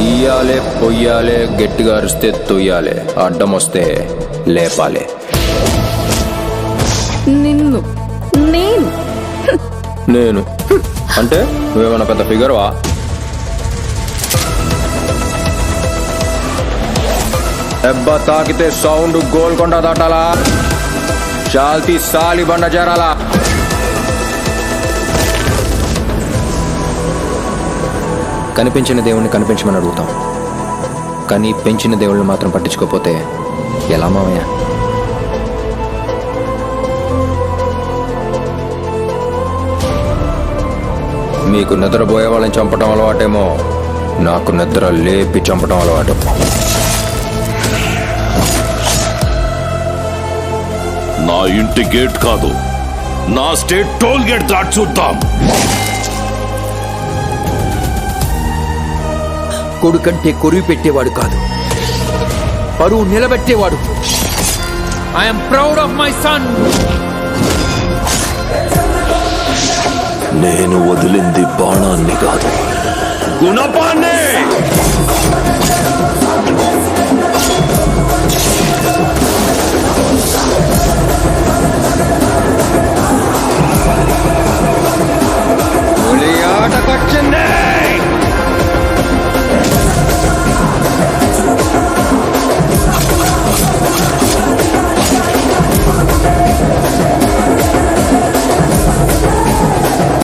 ఇయ్యాలే పొయ్యాలే, గట్టిగా అరిస్తే తొయ్యాలే, అడ్డం వస్తే లేపాలే. నిన్ను నేను నేను అంటే నువ్వేమన్నా పెద్ద ఫిగర్వా? దెబ్బ తాకితే సౌండ్ గోల్కొండ దాటాలా, చాల్తీ సాలి బండ చేరాలా. కనిపించిన దేవుణ్ణి కనిపించమని అడుగుతాం, కానీ పెంచిన దేవుళ్ళని మాత్రం పట్టించుకోకపోతే ఎలా మావయ్య? మీకు నిద్రపోయే వాళ్ళని చంపటం అలవాటేమో, నాకు నిద్ర లేపి చంపటం అలవాటు. నా ఇంటి గేట్ కాదు, నా స్టేట్ టోల్ గేట్ దాటి చూద్దాం. కొడుకంటే కొరివి పెట్టేవాడు కాదు, పరువు నిలబెట్టేవాడు. I'm proud of my son. నేను వదిలింది బాణాన్ని కాదు, గుణపాన్ని.